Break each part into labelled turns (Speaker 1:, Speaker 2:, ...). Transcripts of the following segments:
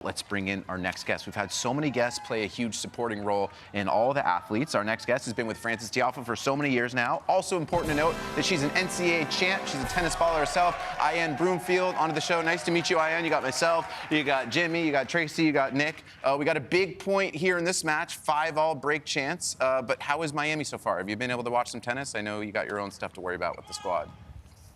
Speaker 1: Let's bring in our next guest. We've had so many guests play a huge supporting role in all the athletes. Our next guest has been with Frances Tiafoe for so many years now. Also important to note that she's an NCAA champ. She's a tennis baller herself. Ayan Broomfield onto the show. Nice to meet you, Ayan. You got myself, you got Jimmy, you got Tracy, you got Nick. We got a big point here in this match, 5-all break chance. But how is Miami so far? Have you been able to watch some tennis? I know you got your own stuff to worry about with the squad.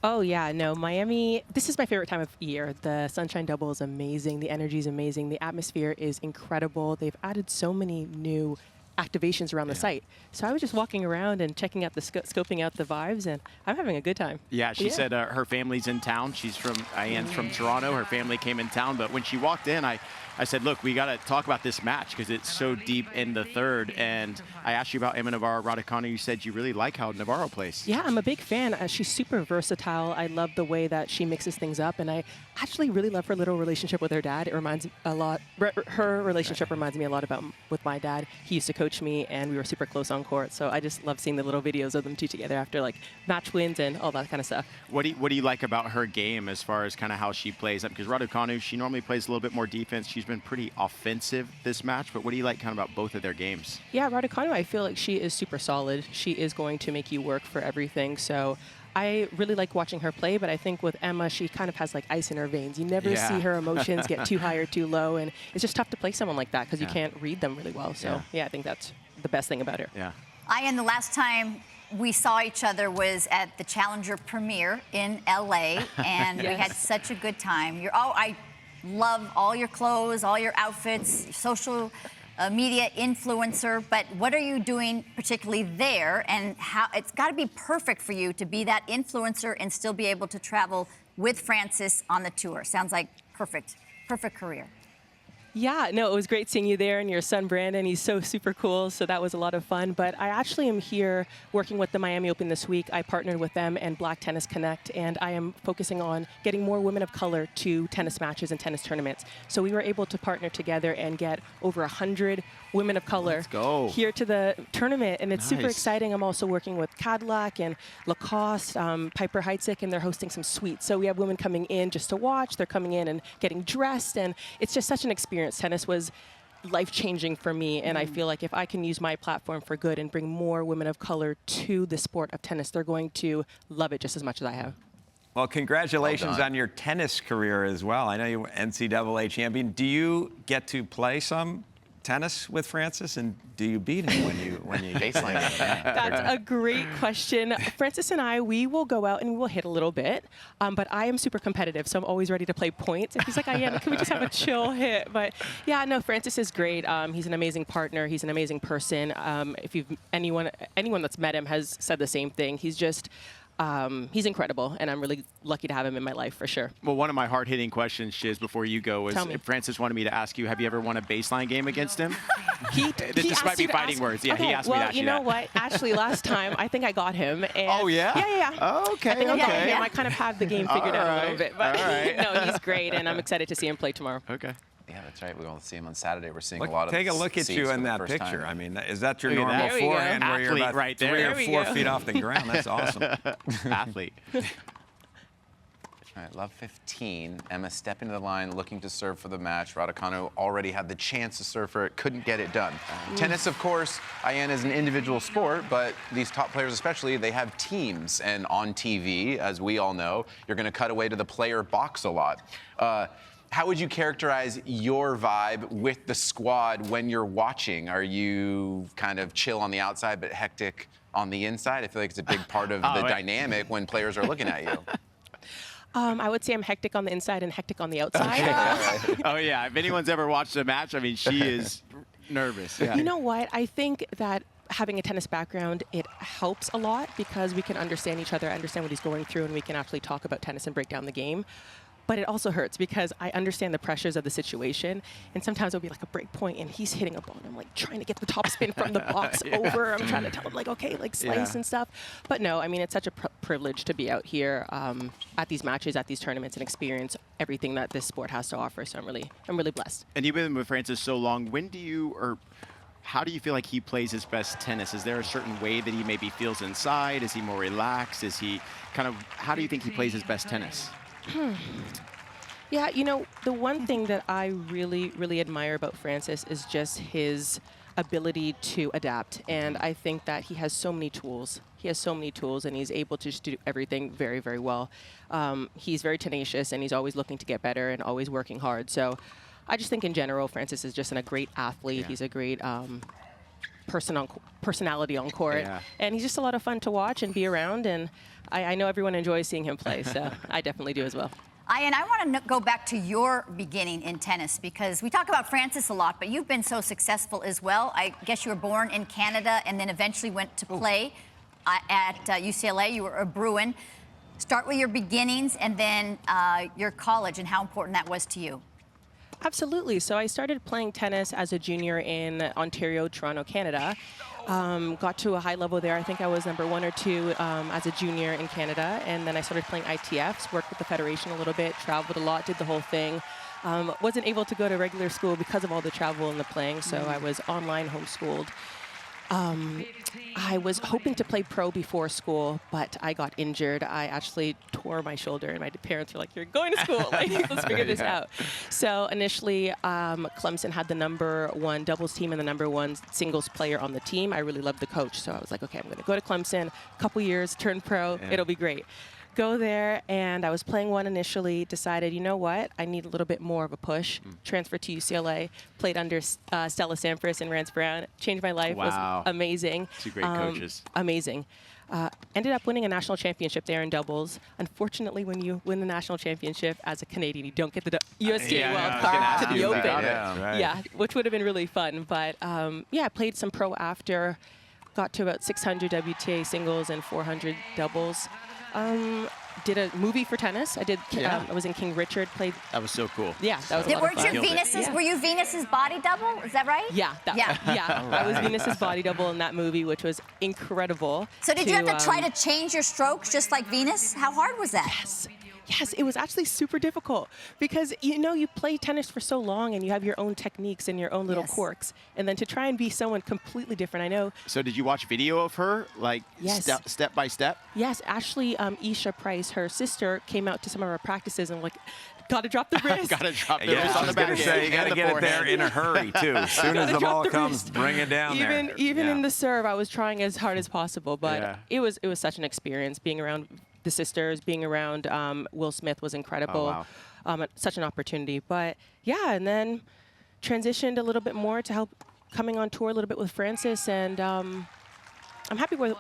Speaker 2: Oh, yeah, no, Miami, this is my favorite time of year. The Sunshine Double is amazing. The energy is amazing. The atmosphere is incredible. They've added so many new activations around the site. So I was just walking around and checking out the scoping out the vibes, and I'm having a good time.
Speaker 3: Yeah, she said her family's in town. She's from, Ayan's from Toronto. Her family came in town, but when she walked in, I said, look, we got to talk about this match because it's so deep in the third. And I asked you about Emma Navarro-Raducanu. You said you really like how Navarro plays.
Speaker 2: Yeah, I'm a big fan. She's super versatile. I love the way that she mixes things up. And I actually really love her little relationship with her dad. It reminds me a lot, her relationship reminds me a lot about with my dad. He used to coach me, and we were super close on court. So I just love seeing the little videos of them two together after like match wins and all that kind of stuff.
Speaker 3: What do you like about her game as far as kind of how she plays? Because Raducanu, she normally plays a little bit more defense. She's been pretty offensive this match, but what do you like kind of about both of their games?
Speaker 2: Yeah, Raducanu, I feel like she is super solid. She is going to make you work for everything. So I really like watching her play, but I think with Emma, she kind of has like ice in her veins. You never see her emotions get too high or too low, and it's just tough to play someone like that because you can't read them really well. So yeah, I think that's the best thing about her.
Speaker 3: Yeah.
Speaker 4: Ayan, the last time we saw each other was at the Challenger premiere in LA, and we had such a good time. I love all your clothes, all your outfits, social media influencer, but what are you doing particularly there, and how it's got to be perfect for you to be that influencer and still be able to travel with Frances on the tour? Sounds like perfect career.
Speaker 2: Yeah, no, it was great seeing you there, and your son Brandon, he's so super cool, so that was a lot of fun. But I actually am here working with the Miami Open this week. I partnered with them and Black Tennis Connect, and I am focusing on getting more women of color to tennis matches and tennis tournaments. So we were able to partner together and get over 100 women of color here to the tournament, and it's super exciting. I'm also working with Cadillac and Lacoste, Piper Heidsieck, and they're hosting some suites. So we have women coming in just to watch. They're coming in and getting dressed, and it's just such an experience. Tennis was life-changing for me, and I feel like if I can use my platform for good and bring more women of color to the sport of tennis, they're going to love it just as much as I have.
Speaker 5: Well, congratulations on your tennis career as well. I know you were NCAA champion. Do you get to play some tennis with Frances, and do you beat him when you baseline him?
Speaker 2: That's a great question. Frances and I, we will go out and we will hit a little bit, but I am super competitive, so I'm always ready to play points. And he's like, Ayan, can we just have a chill hit? But yeah, no, Frances is great. He's an amazing partner. He's an amazing person. If you've anyone that's met him has said the same thing. He's just he's incredible, and I'm really lucky to have him in my life for sure.
Speaker 3: Well, one of my hard-hitting questions, Shiz, before you go, was Frances wanted me to ask you, have you ever won a baseline game against him? This might be fighting words. Yeah,
Speaker 2: okay,
Speaker 3: he asked me to ask you that.
Speaker 2: Well, you know what? Actually, last time, I think I got him. And
Speaker 3: oh, yeah?
Speaker 2: Yeah.
Speaker 3: Oh, okay,
Speaker 2: I think I got him. I kind of have the game figured out a little bit. But no, he's great, and I'm excited to see him play tomorrow.
Speaker 3: Okay.
Speaker 1: Yeah, that's right. We won't see him on Saturday. We're seeing a lot of
Speaker 5: Take a look at you in that picture.
Speaker 1: Time.
Speaker 5: I mean, is that your normal forehand where you're about 3 or 4 feet off the ground? That's awesome.
Speaker 3: Athlete.
Speaker 1: All right, love 15. Emma stepping to the line, looking to serve for the match. Raducanu already had the chance to serve for it, couldn't get it done. Tennis, of course, Ayan, is an individual sport, but these top players especially, they have teams. And on TV, as we all know, you're going to cut away to the player box a lot. How would you characterize your vibe with the squad when you're watching? Are you kind of chill on the outside but hectic on the inside? I feel like it's a big part of the dynamic when players are looking at you.
Speaker 2: I would say I'm hectic on the inside and hectic on the outside.
Speaker 3: Okay. Oh, yeah. If anyone's ever watched a match, I mean, she is nervous. Yeah.
Speaker 2: You know what? I think that having a tennis background, it helps a lot because we can understand each other, understand what he's going through, and we can actually talk about tennis and break down the game. But it also hurts because I understand the pressures of the situation, and sometimes it'll be like a break point, and he's hitting a ball, and I'm like trying to get the top spin from the box over. I'm trying to tell him like, okay, like slice and stuff. But no, I mean, it's such a privilege to be out here at these matches, at these tournaments, and experience everything that this sport has to offer. So I'm really blessed.
Speaker 3: And you've been with Frances so long. When do you or how do you feel like he plays his best tennis? Is there a certain way that he maybe feels inside? Is he more relaxed? Is he kind of, how do you think he plays his best tennis?
Speaker 2: Yeah, you know, the one thing that I really, really admire about Francis is just his ability to adapt. And I think that he has so many tools. He has so many tools, and he's able to just do everything very, very well. He's very tenacious, and he's always looking to get better and always working hard. So I just think in general, Francis is just a great athlete.
Speaker 3: Yeah.
Speaker 2: He's a great personality on court.
Speaker 3: Yeah.
Speaker 2: And he's just a lot of fun to watch and be around. And I know everyone enjoys seeing him play, so I definitely do as well.
Speaker 4: Ayan, I want to go back to your beginning in tennis, because we talk about Frances a lot, but you've been so successful as well. I guess you were born in Canada and then eventually went to play at UCLA. You were a Bruin. Start with your beginnings and then your college and how important that was to you.
Speaker 2: Absolutely. So I started playing tennis as a junior in Ontario, Toronto, Canada. Got to a high level there. I think I was number 1 or 2 as a junior in Canada. And then I started playing ITFs, worked with the federation a little bit, traveled a lot, did the whole thing. Wasn't able to go to regular school because of all the travel and the playing, so I was online homeschooled. I was hoping to play pro before school, but I got injured. I actually tore my shoulder, and my parents were like, "You're going to school. Like, let's figure this out." So initially, Clemson had the #1 doubles team and the #1 singles player on the team. I really loved the coach, so I was like, "Okay, I'm going to go to Clemson. A couple years, turn pro.
Speaker 3: Yeah. It'll
Speaker 2: be great." Go there, and I was playing one initially, decided, you know what, I need a little bit more of a push. Transferred to UCLA, played under Stella Sampras and Rance Brown. Changed my life.
Speaker 3: Wow.
Speaker 2: Was amazing.
Speaker 3: Two great coaches.
Speaker 2: Amazing. Ended up winning a national championship there in doubles. Unfortunately, when you win the national championship as a Canadian, you don't get the USTA
Speaker 3: Yeah, I
Speaker 2: wild
Speaker 3: was gonna
Speaker 2: card
Speaker 3: ask
Speaker 2: to the
Speaker 3: you
Speaker 2: Open.
Speaker 3: about it.
Speaker 5: Yeah, right.
Speaker 2: Yeah, which would have been really fun. But yeah, I played some pro after. Got to about 600 WTA singles and 400 doubles. Did a movie for tennis. I was in King Richard. Played.
Speaker 3: That was so cool.
Speaker 2: Yeah, that was a lot of
Speaker 4: Weren't
Speaker 2: fun.
Speaker 4: you Venus's?
Speaker 2: Yeah.
Speaker 4: Were you Venus's body double? Is that right?
Speaker 2: Yeah,
Speaker 4: Yeah.
Speaker 2: I was Venus's body double in that movie, which was incredible.
Speaker 4: So did you have to try to change your strokes just like Venus? How hard was that?
Speaker 2: Yes, it was actually super difficult because, you know, you play tennis for so long and you have your own techniques and your own little quirks. And then to try and be someone completely different, I know.
Speaker 3: So did you watch video of her, like
Speaker 2: Yes.
Speaker 3: step by step?
Speaker 2: Yes, actually, Isha Price, her sister, came out to some of our practices and like, gotta drop the wrist.
Speaker 3: Gotta drop the
Speaker 5: Yeah,
Speaker 3: wrist
Speaker 5: I
Speaker 3: on the
Speaker 5: was going
Speaker 3: back
Speaker 5: to say, you got to
Speaker 3: the
Speaker 5: get it there
Speaker 3: forehand.
Speaker 5: in a hurry, too. As soon as
Speaker 2: Gotta
Speaker 5: the
Speaker 2: drop
Speaker 5: ball
Speaker 2: the
Speaker 5: comes,
Speaker 2: wrist.
Speaker 5: bring it down there.
Speaker 2: Even
Speaker 5: Yeah.
Speaker 2: in the serve, I was trying as hard as possible, but
Speaker 3: Yeah.
Speaker 2: it was such an experience being around the sisters, being around Will Smith was incredible.
Speaker 3: Oh, wow.
Speaker 2: Such an opportunity. But yeah, and then transitioned a little bit more to help coming on tour a little bit with Frances, and I'm happy with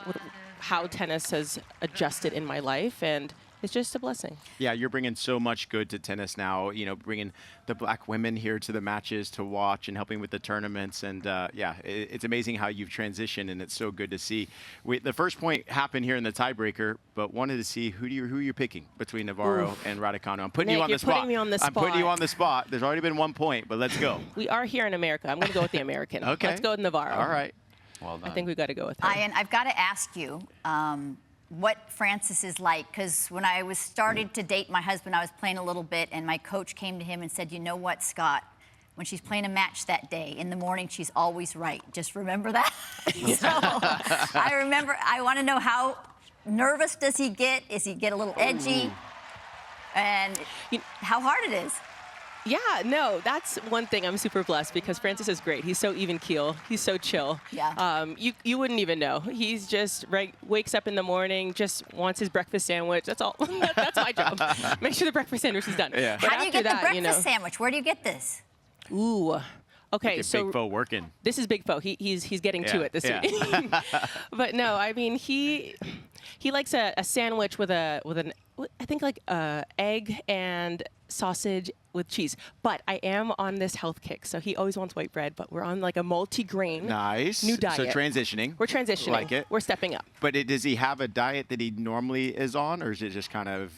Speaker 2: how tennis has adjusted in my life, and it's just a blessing.
Speaker 3: Yeah, you're bringing so much good to tennis now, you know, bringing the black women here to the matches to watch and helping with the tournaments. And yeah, it's amazing how you've transitioned, and it's so good to see. The first point happened here in the tiebreaker, but wanted to see who you're picking between Navarro and Raducanu. I'm putting
Speaker 2: Nick,
Speaker 3: you on
Speaker 2: you're
Speaker 3: the spot.
Speaker 2: putting me on the
Speaker 3: I'm putting you
Speaker 2: spot.
Speaker 3: on the spot. There's already been 1 point, but let's go.
Speaker 2: We are here in America. I'm going to go with the American.
Speaker 3: Okay.
Speaker 2: Let's go with Navarro.
Speaker 3: All right.
Speaker 1: Well done.
Speaker 2: I think we've got to go with her.
Speaker 4: Ayan, I've got to ask you what Frances is like, because when I was started to date my husband, I was playing a little bit, and my coach came to him and said, "You know what, Scott? When she's playing a match that day, in the morning, she's always right. Just remember that." So I remember, I want to know, how nervous does he get? Does he get a little edgy? And how hard it is.
Speaker 2: Yeah, no, that's one thing I'm super blessed because Francis is great. He's so even keel. He's so chill.
Speaker 4: Yeah.
Speaker 2: You wouldn't even know. He's just wakes up in the morning, just wants his breakfast sandwich. That's all. That's my job. Make sure the breakfast sandwich is done.
Speaker 3: Yeah.
Speaker 2: But
Speaker 4: How do you
Speaker 2: after
Speaker 4: get the
Speaker 2: that,
Speaker 4: breakfast sandwich? Where do you get this?
Speaker 2: Ooh. Okay,
Speaker 3: Big
Speaker 2: so
Speaker 3: Foe working.
Speaker 2: this is Big Foe. He's getting to
Speaker 3: Yeah,
Speaker 2: it this
Speaker 3: yeah.
Speaker 2: week. But no, I mean he likes a sandwich with I think like egg and sausage with cheese. But I am on this health kick, so he always wants white bread. But we're on like a multi-grain
Speaker 3: Nice.
Speaker 2: new diet.
Speaker 3: So transitioning.
Speaker 2: We're transitioning.
Speaker 3: Like it.
Speaker 2: We're stepping up.
Speaker 3: But does he have a diet that he normally is on, or is it just kind of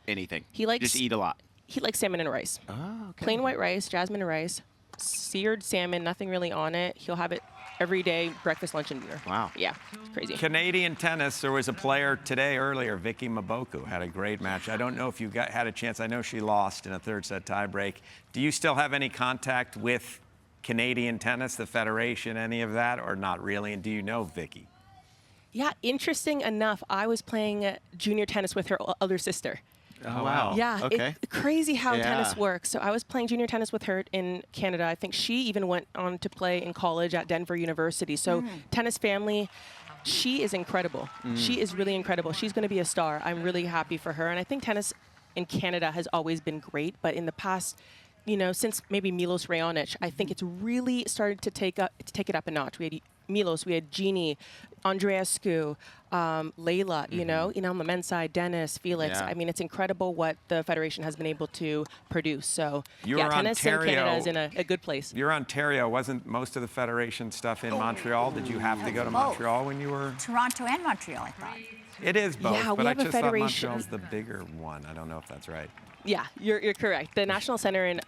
Speaker 3: anything?
Speaker 2: He likes-
Speaker 3: just eat a lot.
Speaker 2: He likes salmon and rice.
Speaker 3: Oh, okay.
Speaker 2: Plain white rice, jasmine rice, seared salmon, nothing really on it. He'll have it every day, breakfast, lunch, and dinner.
Speaker 3: Wow.
Speaker 2: Yeah, it's crazy.
Speaker 5: Canadian tennis, there was a player today earlier, Vicky Maboku, had a great match. I don't know if you had a chance. I know she lost in a third set tiebreak. Do you still have any contact with Canadian tennis, the federation, any of that, or not really? And do you know Vicky?
Speaker 2: Yeah, interesting enough, I was playing junior tennis with her older sister.
Speaker 3: Oh, wow.
Speaker 2: Yeah,
Speaker 3: Okay.
Speaker 2: it's crazy how
Speaker 3: Yeah.
Speaker 2: tennis works. So I was playing junior tennis with her in Canada. I think she even went on to play in college at Denver University. So tennis family, she is incredible. She is really incredible. She's going to be a star. I'm really happy for her. And I think tennis in Canada has always been great, but in the past, you know, since maybe Milos Raonic, I think it's really started to take it up a notch. We had Milos, we had Jeannie, Andreescu, Layla, you know, on the men's side, Dennis, Felix.
Speaker 3: Yeah.
Speaker 2: I mean, it's incredible what the Federation has been able to produce. So, yeah,
Speaker 5: You're
Speaker 2: tennis in
Speaker 5: Ontario.
Speaker 2: Canada is in a good place.
Speaker 5: You're Ontario. Wasn't most of the Federation stuff in Montreal? Did you have to go to
Speaker 4: Both.
Speaker 5: Montreal when you were?
Speaker 4: Toronto and Montreal, I thought.
Speaker 5: It is both,
Speaker 2: Yeah, we
Speaker 5: but I
Speaker 2: have a
Speaker 5: just thought
Speaker 2: federation.
Speaker 5: Montreal's the bigger one. I don't know if that's right.
Speaker 2: Yeah, you're correct. The National Center in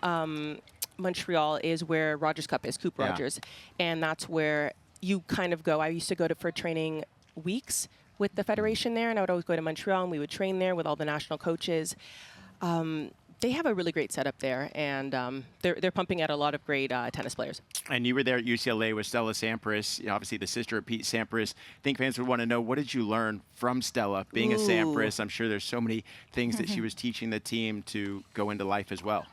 Speaker 2: Montreal is where Rogers Cup is, Coop
Speaker 3: Yeah.
Speaker 2: Rogers. And that's where you kind of go. I used to go for training weeks with the Federation there, and I would always go to Montreal, and we would train there with all the national coaches. They have a really great setup there, and they're pumping out a lot of great tennis players.
Speaker 3: And you were there at UCLA with Stella Sampras, you know, obviously the sister of Pete Sampras. I think fans would want to know, what did you learn from Stella being a Sampras? I'm sure there's so many things that she was teaching the team to go into life as well.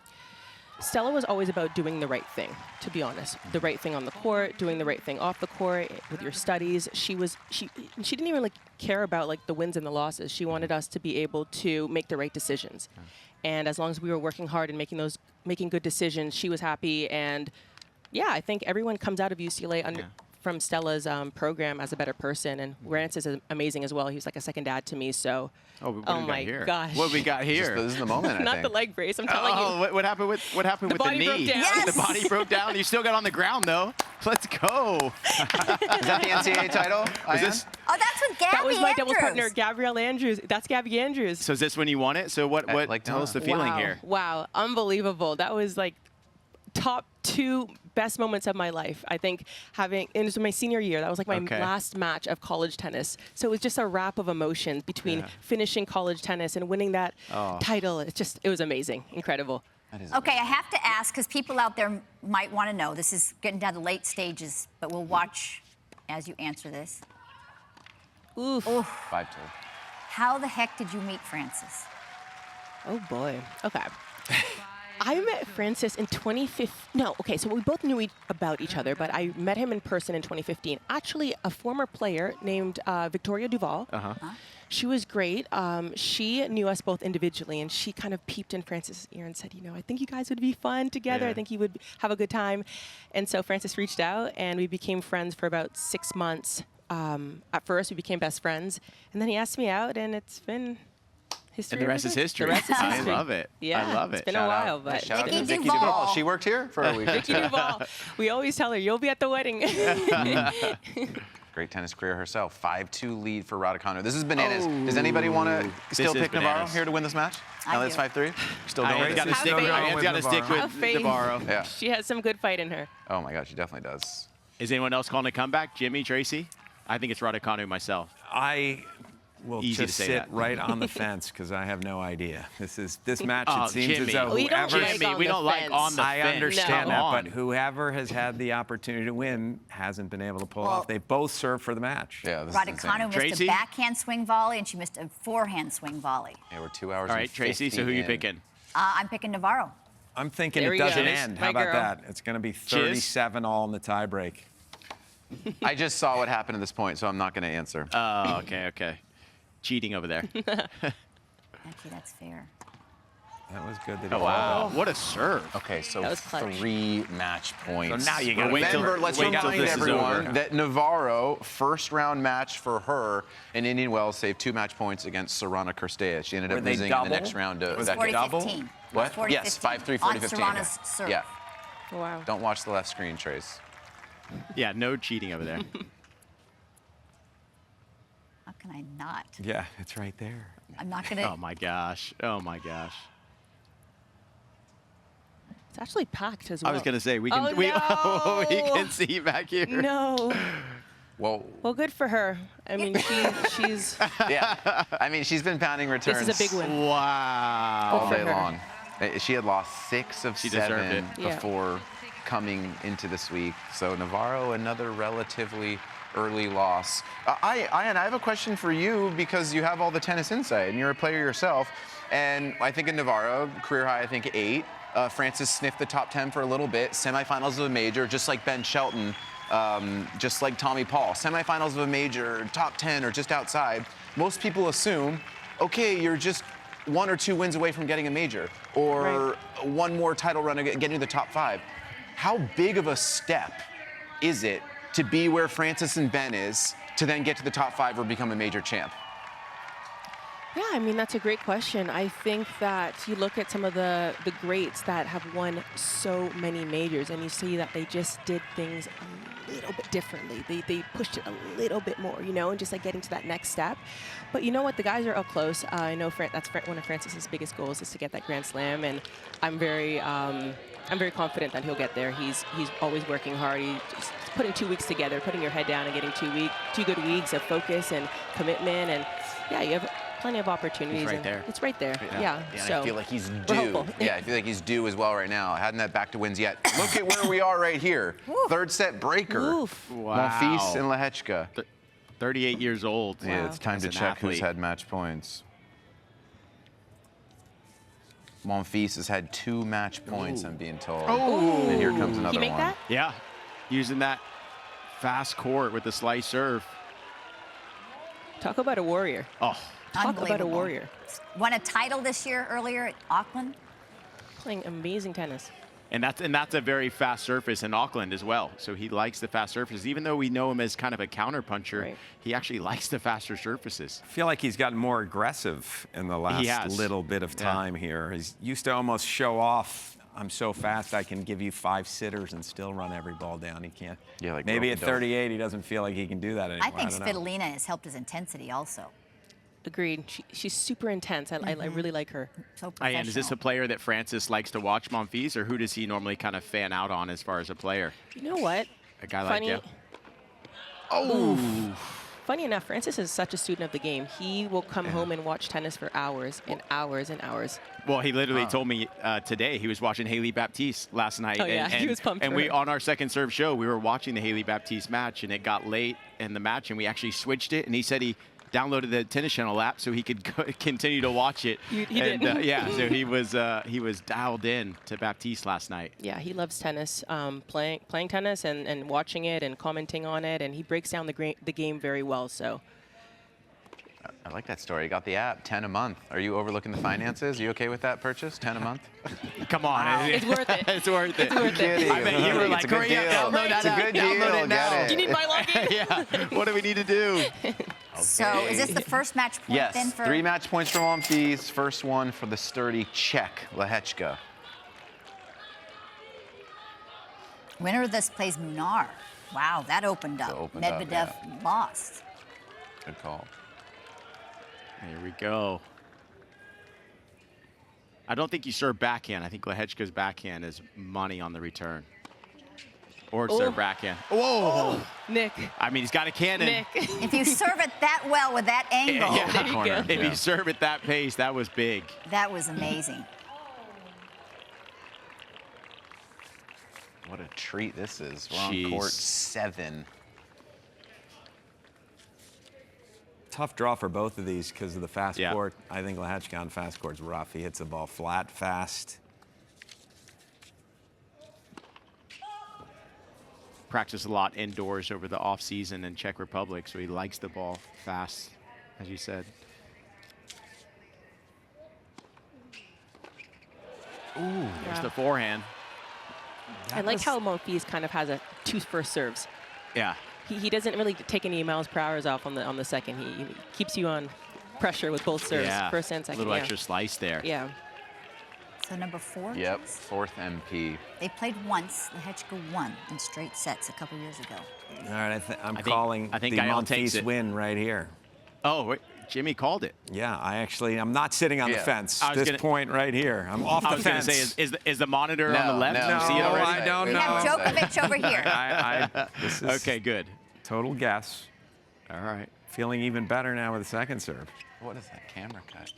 Speaker 2: Stella was always about doing the right thing, to be honest. The right thing on the court, doing the right thing off the court, with your studies. She didn't even care about the wins and the losses. She wanted us to be able to make the right decisions. And as long as we were working hard and making good decisions, she was happy. And yeah, I think everyone comes out of UCLA from Stella's program as a better person. And Frances is amazing as well. He was like a second dad to me. So,
Speaker 3: What
Speaker 2: oh
Speaker 3: we
Speaker 2: my
Speaker 3: got here?
Speaker 2: gosh.
Speaker 3: What we got here?
Speaker 1: This is the moment, I
Speaker 2: Not
Speaker 1: think.
Speaker 2: the leg brace, I'm telling you.
Speaker 3: What happened with the
Speaker 2: body
Speaker 3: knee?
Speaker 2: broke down.
Speaker 4: Yes.
Speaker 3: The body broke down. You still got on the ground though. Let's go.
Speaker 1: Is that the NCAA title?
Speaker 3: Is this,
Speaker 4: Oh, that's with Gabby
Speaker 2: That was my doubles
Speaker 4: Andrews.
Speaker 2: partner, Gabrielle Andrews. That's Gabby Andrews.
Speaker 3: so is this when you won it? So what tell us the feeling
Speaker 2: wow.
Speaker 3: here?
Speaker 2: Wow, unbelievable. That was top 2 best moments of my life. I think and it was my senior year. That was my
Speaker 3: Okay.
Speaker 2: last match of college tennis. So it was just a wrap of emotions between finishing college tennis and winning that title. It was amazing, incredible.
Speaker 4: Okay, I have to ask, because people out there might want to know. This is getting down to late stages, but we'll watch as you answer this.
Speaker 2: Oof.
Speaker 1: 5-2.
Speaker 4: How the heck did you meet Frances?
Speaker 2: Oh boy. Okay. I met Frances in 2015. No, okay, so we both knew about each other, but I met him in person in 2015. Actually, a former player named Victoria Duval. She was great. She knew us both individually, and she kind of peeped in Frances' ear and said, I think you guys would be fun together. I think you would have a good time. And so Frances reached out, and we became friends for about 6 months. At first, we became best friends, and then he asked me out, and it's been history.
Speaker 3: And the rest is history.
Speaker 2: The rest is
Speaker 3: I
Speaker 2: history.
Speaker 3: love it.
Speaker 2: Yeah,
Speaker 3: I love it.
Speaker 2: It's been a while, but
Speaker 1: Shout out to
Speaker 4: Vicky
Speaker 1: Vicky
Speaker 4: Duval.
Speaker 1: Duval. She worked here for a week.
Speaker 2: Vicky Duval. We always tell her, you'll be at the wedding.
Speaker 1: Great tennis career herself. 5-2 lead for Raducanu. This is bananas. Does anybody want to still
Speaker 3: is
Speaker 1: pick Navarro
Speaker 3: bananas.
Speaker 1: here to win this match?
Speaker 4: I
Speaker 1: Now that's
Speaker 4: do.
Speaker 1: 5-3. Still going
Speaker 3: Ian's
Speaker 1: with
Speaker 3: got
Speaker 1: it?
Speaker 3: to
Speaker 2: Have
Speaker 3: stick with,
Speaker 2: faith.
Speaker 3: Ian's gotta stick
Speaker 2: Have
Speaker 3: with
Speaker 2: faith.
Speaker 3: Navarro.
Speaker 1: Yeah.
Speaker 2: She has some good fight in her.
Speaker 1: Oh my God, she definitely does.
Speaker 3: Is anyone else calling a comeback? Jimmy, Tracy? I think it's Raducanu myself.
Speaker 5: I will
Speaker 3: Easy to
Speaker 5: just
Speaker 3: say
Speaker 5: sit
Speaker 3: that.
Speaker 5: right on the fence because I have no idea. This match,
Speaker 3: Oh,
Speaker 5: it seems
Speaker 3: Jimmy.
Speaker 5: as though
Speaker 2: We don't
Speaker 5: whoever.
Speaker 2: like
Speaker 3: Jimmy,
Speaker 2: on
Speaker 3: we
Speaker 2: the
Speaker 3: don't like
Speaker 2: fence.
Speaker 3: on the
Speaker 5: I
Speaker 3: fence.
Speaker 5: understand
Speaker 3: Come
Speaker 5: that,
Speaker 3: on.
Speaker 5: but whoever has had the opportunity to win hasn't been able to pull off. They both serve for the match.
Speaker 1: Yeah, this is
Speaker 4: Raducanu
Speaker 1: insane.
Speaker 4: missed
Speaker 3: Tracy?
Speaker 4: a backhand swing volley, and she missed a forehand swing volley.
Speaker 1: Yeah, we're 2 hours
Speaker 3: All
Speaker 1: and
Speaker 3: right, Tracy, so
Speaker 1: 50
Speaker 3: who you
Speaker 1: in.
Speaker 3: picking?
Speaker 4: I'm picking Navarro.
Speaker 5: I'm thinking
Speaker 2: There
Speaker 5: it
Speaker 2: we go.
Speaker 5: doesn't
Speaker 2: Cheers.
Speaker 5: end.
Speaker 2: My
Speaker 5: How about
Speaker 2: girl.
Speaker 5: that? It's going to be 37 all in the tiebreak.
Speaker 1: I just saw what happened at this point, so I'm not going to answer.
Speaker 3: Oh, okay. Cheating over there.
Speaker 4: Okay, that's fair.
Speaker 5: That was good. That
Speaker 3: Oh,
Speaker 5: he
Speaker 3: wow. What a serve.
Speaker 1: Okay, so
Speaker 2: That was clutch.
Speaker 1: 3 match points.
Speaker 5: So now you gotta
Speaker 3: wait till-
Speaker 1: Remember, let's
Speaker 3: wait till
Speaker 1: remind
Speaker 3: this is
Speaker 1: everyone
Speaker 3: over.
Speaker 1: that Navarro, first round match for her in Indian Wells, saved 2 match points against Serrana Kirstea. She ended
Speaker 5: Were
Speaker 1: up
Speaker 5: they
Speaker 1: losing in
Speaker 5: double?
Speaker 1: the next round to
Speaker 5: Was
Speaker 1: Becky.
Speaker 5: it double?
Speaker 4: 40-15.
Speaker 1: What?
Speaker 4: 40-15.
Speaker 1: Yes, 5-3,
Speaker 4: On
Speaker 1: 40-15.
Speaker 4: Serrana's serve.
Speaker 1: Yeah.
Speaker 2: Wow.
Speaker 1: Don't watch the left screen, Trace.
Speaker 3: Yeah, no cheating over there.
Speaker 4: How can I not?
Speaker 5: Yeah, it's right there.
Speaker 4: I'm not going to.
Speaker 3: Oh, my gosh. Oh, my gosh.
Speaker 2: It's actually packed as well.
Speaker 3: I was going to say, we can,
Speaker 2: Oh,
Speaker 3: we
Speaker 2: no.
Speaker 3: can see back here.
Speaker 2: No.
Speaker 1: Well,
Speaker 2: Well, good for her. I mean, she's.
Speaker 1: yeah. I mean, she's been pounding returns
Speaker 2: This is a big win.
Speaker 3: Wow.
Speaker 1: all
Speaker 2: Good
Speaker 1: day
Speaker 2: for her.
Speaker 1: long. She had lost 6 of
Speaker 3: She deserved
Speaker 1: 7
Speaker 3: it.
Speaker 2: Yeah.
Speaker 1: before coming into this week. So Navarro, another relatively early loss. Ayan, I have a question for you because you have all the tennis insight and you're a player yourself. And I think in Navarro, career high, I think 8. Frances sniffed the top 10 for a little bit. Semifinals of a major, just like Ben Shelton, just like Tommy Paul. Semifinals of a major, top 10 or just outside. Most people assume, okay, you're just 1 or 2 wins away from getting a major, or one more title run getting to the top 5. How big of a step is it to be where Frances and Ben is to then get to the top 5 or become a major champ?
Speaker 2: Yeah, I mean, that's a great question. I think that you look at some of the greats that have won so many majors, and you see that they just did things a little bit differently. They pushed it a little bit more, you know, and just like getting to that next step. But you know what? The guys are up close. I know that's one of Frances's biggest goals is to get that Grand Slam, and I'm very confident that he'll get there. He's always working hard. He's putting 2 weeks together, putting your head down and getting 2 good weeks of focus and commitment, and yeah, you have plenty of opportunities.
Speaker 3: He's right there.
Speaker 2: It's right there. Yeah.
Speaker 1: And
Speaker 2: So
Speaker 1: I feel like he's
Speaker 2: we're
Speaker 1: due.
Speaker 2: hopeful.
Speaker 1: Yeah, I feel like he's due as well right now. Hadn't that back to wins yet. Look at where we are right here. Third set breaker.
Speaker 2: Oof.
Speaker 3: Wow.
Speaker 1: Monfils and Lehechka.
Speaker 3: 38 years old.
Speaker 1: Yeah, it's time
Speaker 3: as
Speaker 1: to
Speaker 3: an
Speaker 1: check who's
Speaker 3: athlete.
Speaker 1: had match points. Monfils has had 2 match points, I'm being told.
Speaker 2: Oh.
Speaker 1: And here comes another
Speaker 2: He make
Speaker 1: one.
Speaker 2: that?
Speaker 3: Yeah, using that fast court with the slice serve.
Speaker 2: Talk about a warrior.
Speaker 3: Oh,
Speaker 2: Talk about a
Speaker 4: Unbelievable.
Speaker 2: warrior.
Speaker 4: Won a title this year earlier at Auckland.
Speaker 2: Playing amazing tennis.
Speaker 3: and that's a very fast surface in Auckland as well. So he likes the fast surfaces. Even though we know him as kind of a counter puncher,
Speaker 2: Right.
Speaker 3: he actually likes the faster surfaces.
Speaker 5: I feel like he's gotten more aggressive in the last
Speaker 3: has.
Speaker 5: little bit of time here. He's used to almost show off, I'm so fast I can give you 5 sitters and still run every ball down. He can't.
Speaker 1: Yeah, like
Speaker 5: maybe at
Speaker 1: rope-a-dope.
Speaker 5: 38 he doesn't feel like he can do that anymore.
Speaker 4: I think
Speaker 5: don't know.
Speaker 4: Svitolina has helped his intensity also.
Speaker 2: Agreed. She's super intense. I really like her.
Speaker 4: So professional.
Speaker 3: And is this a player that Frances likes to watch, Monfils, or who does he normally kind of fan out on as far as a player?
Speaker 2: You know what?
Speaker 3: A guy
Speaker 2: Funny.
Speaker 3: like you?
Speaker 2: Funny enough, Frances is such a student of the game. He will come home and watch tennis for hours and hours and hours.
Speaker 3: Well, he literally told me today he was watching Haley Baptiste last night.
Speaker 2: Oh, yeah, he was pumped
Speaker 3: And
Speaker 2: for
Speaker 3: we,
Speaker 2: her.
Speaker 3: on our second serve show, we were watching the Haley Baptiste match, and it got late in the match, and we actually switched it, and he said he downloaded the Tennis Channel app so he could continue to watch it.
Speaker 2: He
Speaker 3: and,
Speaker 2: did.
Speaker 3: yeah, so he was dialed in to Baptiste last night.
Speaker 2: Yeah, he loves tennis, playing tennis and watching it and commenting on it, and he breaks down the game very well. So.
Speaker 1: I like that story. You got the app, 10 a month. Are you overlooking the finances? Are you okay with that purchase, 10 a month?
Speaker 3: Come on.
Speaker 2: It's worth it.
Speaker 3: It's worth it.
Speaker 2: It's worth it.
Speaker 1: Kidding.
Speaker 3: I bet you were
Speaker 1: It's
Speaker 3: like,
Speaker 1: a good
Speaker 3: hurry up,
Speaker 1: deal.
Speaker 3: download that
Speaker 1: It's a
Speaker 3: app,
Speaker 1: good
Speaker 3: download
Speaker 1: deal.
Speaker 3: it now.
Speaker 1: Get
Speaker 2: Do you need my login?
Speaker 3: Yeah, what do we need to do?
Speaker 4: So is this the first match point then
Speaker 1: Yes,
Speaker 4: for
Speaker 1: 3 match points for Monfils. First one for the sturdy Czech, Lehechka.
Speaker 4: winner of this plays Munar? Wow, that opened up.
Speaker 1: That opened up,
Speaker 4: Medvedev lost.
Speaker 1: Good call.
Speaker 3: Here we go. I don't think you serve backhand. I think Lehechka's backhand is money on the return. Or serve backhand. Whoa!
Speaker 2: Nick.
Speaker 3: I mean, he's got a cannon.
Speaker 2: Nick.
Speaker 4: If you serve it that well with that angle,
Speaker 3: Yeah.
Speaker 2: There you
Speaker 1: Corner,
Speaker 2: go.
Speaker 3: If you serve at that pace, that was big.
Speaker 4: that was amazing.
Speaker 1: What a treat this is. We're on
Speaker 3: Jeez.
Speaker 1: court 7.
Speaker 5: Tough draw for both of these because of the fast
Speaker 3: Yeah.
Speaker 5: court. I think Lehechka on fast court's rough. He hits the ball flat, fast.
Speaker 3: Practiced a lot indoors over the off season in Czech Republic, so he likes the ball fast, as you said. Ooh, there's the forehand.
Speaker 2: I like how Monfils kind of has 2 first serves.
Speaker 3: Yeah.
Speaker 2: He doesn't really take any miles per hour off on the second. He keeps you on pressure with both serves,
Speaker 3: Yeah.
Speaker 2: first and
Speaker 3: A
Speaker 2: second.
Speaker 3: little
Speaker 2: yeah.
Speaker 3: extra slice there.
Speaker 2: Yeah.
Speaker 4: So number 4.
Speaker 1: Yep, 4th MP.
Speaker 4: They played once. Lehechka won in straight sets a couple years ago.
Speaker 5: All right, I'm
Speaker 3: think-
Speaker 5: calling
Speaker 3: I think
Speaker 5: the
Speaker 3: Ayan takes
Speaker 5: Monfils
Speaker 3: it.
Speaker 5: win right here.
Speaker 3: Oh, wait, Jimmy called it.
Speaker 5: Yeah, I'm not sitting on the
Speaker 1: Yeah.
Speaker 5: fence.
Speaker 3: I was
Speaker 5: This
Speaker 3: gonna-
Speaker 5: point right here. I'm off
Speaker 3: I
Speaker 5: the
Speaker 3: was going to
Speaker 5: fence.
Speaker 3: say, is the monitor on the
Speaker 1: No,
Speaker 3: left?
Speaker 1: no.
Speaker 3: Do you see it
Speaker 5: No,
Speaker 3: already?
Speaker 5: I don't
Speaker 4: We
Speaker 5: know.
Speaker 4: have Djokovic over here.
Speaker 5: This is
Speaker 3: Okay, good.
Speaker 5: total guess.
Speaker 3: All right.
Speaker 5: Feeling even better now with the second serve.
Speaker 1: What is that camera cut?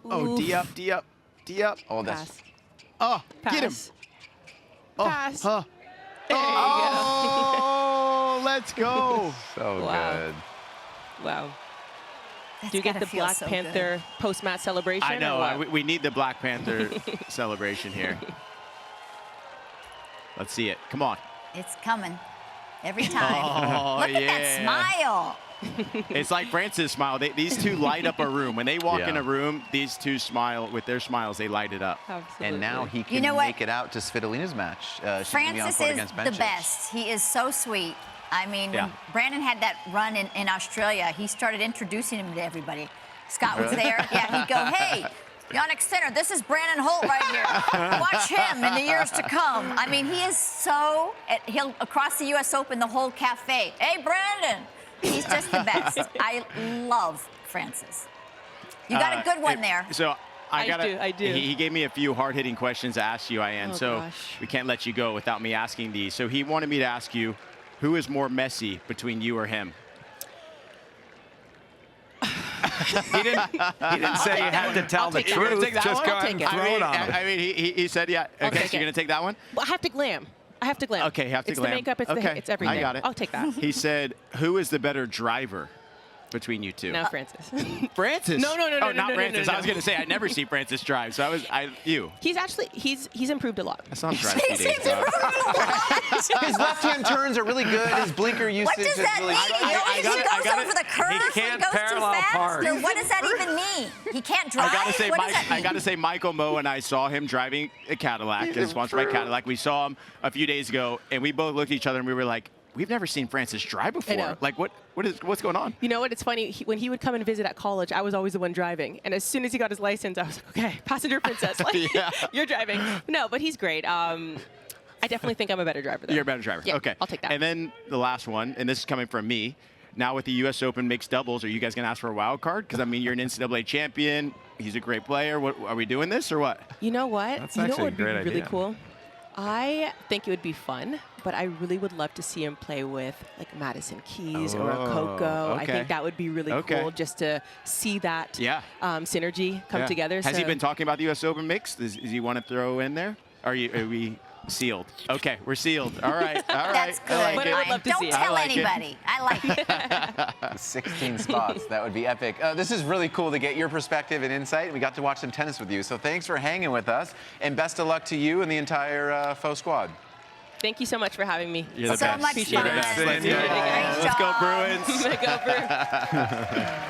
Speaker 3: Oh, D up, D up, D up.
Speaker 1: Oh, that's
Speaker 2: Pass.
Speaker 3: Oh, get him.
Speaker 2: Pass.
Speaker 3: Oh,
Speaker 2: Pass.
Speaker 3: huh. Oh, let's go.
Speaker 1: So
Speaker 2: Wow.
Speaker 1: good.
Speaker 2: Wow.
Speaker 4: That's
Speaker 2: Do you get
Speaker 4: gotta
Speaker 2: the
Speaker 4: feel
Speaker 2: Black
Speaker 4: so
Speaker 2: Panther post-match celebration?
Speaker 3: I know.
Speaker 2: or what?
Speaker 3: We need the Black Panther celebration here. Let's see it. Come on.
Speaker 4: good. It's coming every time.
Speaker 3: Oh,
Speaker 4: Look at that smile.
Speaker 3: It's like Frances' smile. These two light up a room. When they walk in
Speaker 1: Yeah.
Speaker 3: a room, these two smile. With their smiles, they light it up.
Speaker 2: Absolutely.
Speaker 1: And now he can
Speaker 4: know what?
Speaker 1: make it out to Svitolina's match. She's gonna be on
Speaker 4: Francis
Speaker 1: court
Speaker 4: is
Speaker 1: against
Speaker 4: the
Speaker 1: Bencic.
Speaker 4: best. He is so sweet. I mean,
Speaker 3: Yeah.
Speaker 4: when Brandon had that run in Australia, he started introducing him to everybody. Scott was
Speaker 1: Really?
Speaker 4: there. Yeah, he'd go, hey, Yannick Sinner, this is Brandon Holt right here. Watch him in the years to come. I mean, he is so, he'll across the U.S. Open, the whole cafe. Hey, Brandon. He's just the best. I love Francis. You got a good one there.
Speaker 3: So
Speaker 2: I
Speaker 3: gotta.
Speaker 2: do.
Speaker 3: He gave me a few hard-hitting questions to ask you, Ayan.
Speaker 2: Oh,
Speaker 3: so
Speaker 2: gosh.
Speaker 3: we can't let you go without me asking these. So he wanted me to ask you, who is more messy between you or him?
Speaker 5: He didn't say you had to tell the
Speaker 2: take that.
Speaker 5: truth.
Speaker 3: Take that
Speaker 5: Just
Speaker 3: one?
Speaker 5: go
Speaker 2: I'll
Speaker 5: ahead
Speaker 2: take
Speaker 5: and
Speaker 2: it.
Speaker 5: throw it on him.
Speaker 3: I mean, he said, yeah.
Speaker 2: I'll
Speaker 3: Okay,
Speaker 2: take
Speaker 3: so you're
Speaker 2: it.
Speaker 3: gonna take that one?
Speaker 2: Well, I have to glam. I have to glam.
Speaker 3: Okay, you have to
Speaker 2: it's
Speaker 3: glam.
Speaker 2: It's the makeup. It's
Speaker 3: Okay,
Speaker 2: it's everything.
Speaker 3: I got it.
Speaker 2: I'll take that.
Speaker 3: He said, who is the better driver between you two?
Speaker 2: Now, Francis.
Speaker 3: Francis.
Speaker 2: No, no, no,
Speaker 3: Oh,
Speaker 2: no,
Speaker 3: not
Speaker 2: no, no,
Speaker 3: Francis.
Speaker 2: no,
Speaker 3: I was
Speaker 2: no.
Speaker 3: gonna say I never see Francis drive, so you.
Speaker 2: he's actually he's improved a lot.
Speaker 3: I saw him drive
Speaker 4: He
Speaker 3: 3 days
Speaker 4: seems
Speaker 3: ago.
Speaker 1: His left-hand turns are really good. His blinker usage
Speaker 4: What does
Speaker 1: is
Speaker 4: that
Speaker 1: really
Speaker 4: mean?
Speaker 1: strong.
Speaker 4: He always
Speaker 3: gotta- I
Speaker 4: goes
Speaker 3: gotta-
Speaker 4: over the curves
Speaker 5: can't
Speaker 4: and goes too
Speaker 5: parallel
Speaker 4: fast?
Speaker 5: park.
Speaker 4: Or what does that even mean? He can't drive?
Speaker 3: I gotta say,
Speaker 4: What does that
Speaker 3: I
Speaker 4: mean?
Speaker 3: gotta say, Michael Moe and I saw him driving a Cadillac. It's sponsored by Cadillac. We saw him a few days ago, and we both looked at each other and we were like, "We've never seen Francis drive before.
Speaker 2: know.
Speaker 3: Like, what's going on?"
Speaker 2: You know what? It's funny. When he would come and visit at college, I was always the one driving. And as soon as he got his license, I was like, okay, passenger princess, like,
Speaker 3: Yeah.
Speaker 2: you're driving. No, but he's great. I definitely think I'm a better driver, though.
Speaker 3: You're a better driver.
Speaker 2: Yeah,
Speaker 3: Okay.
Speaker 2: I'll take that.
Speaker 3: And then the last one, and this is coming from me. Now with the U.S. Open mixed doubles, are you guys gonna ask for a wild card? Because I mean, you're an NCAA champion. He's a great player. What are we doing this or what?
Speaker 2: You know what?
Speaker 5: That's
Speaker 2: you know
Speaker 5: actually
Speaker 2: what
Speaker 5: a
Speaker 2: would be
Speaker 5: great
Speaker 2: really
Speaker 5: idea.
Speaker 2: cool? I think it would be fun, but I really would love to see him play with like Madison Keys or a Coco. I
Speaker 3: okay.
Speaker 2: think that would be really
Speaker 3: Okay.
Speaker 2: cool just to see that
Speaker 3: Yeah.
Speaker 2: synergy come
Speaker 3: Yeah.
Speaker 2: together.
Speaker 3: Has he
Speaker 2: So-
Speaker 3: been talking about the U.S. Open mixed? Does he want to throw in there? Are we sealed? Okay, we're sealed. All right. All right.
Speaker 4: That's good.
Speaker 3: I like
Speaker 2: But I
Speaker 3: it.
Speaker 2: would love to
Speaker 4: Don't
Speaker 2: see it.
Speaker 4: tell
Speaker 3: I like it.
Speaker 4: anybody. I like it.
Speaker 1: 16 spots. That would be epic. This is really cool to get your perspective and insight. We got to watch some tennis with you. So thanks for hanging with us. And best of luck to you and the entire Faux squad.
Speaker 2: Thank you so much for having me.
Speaker 3: You're the
Speaker 4: So
Speaker 3: best.
Speaker 4: much
Speaker 2: Appreciate
Speaker 4: fun.
Speaker 2: it.
Speaker 3: Let's do it.
Speaker 4: Great
Speaker 3: Let's go,
Speaker 4: job.
Speaker 3: Bruins.
Speaker 2: Go Bruins.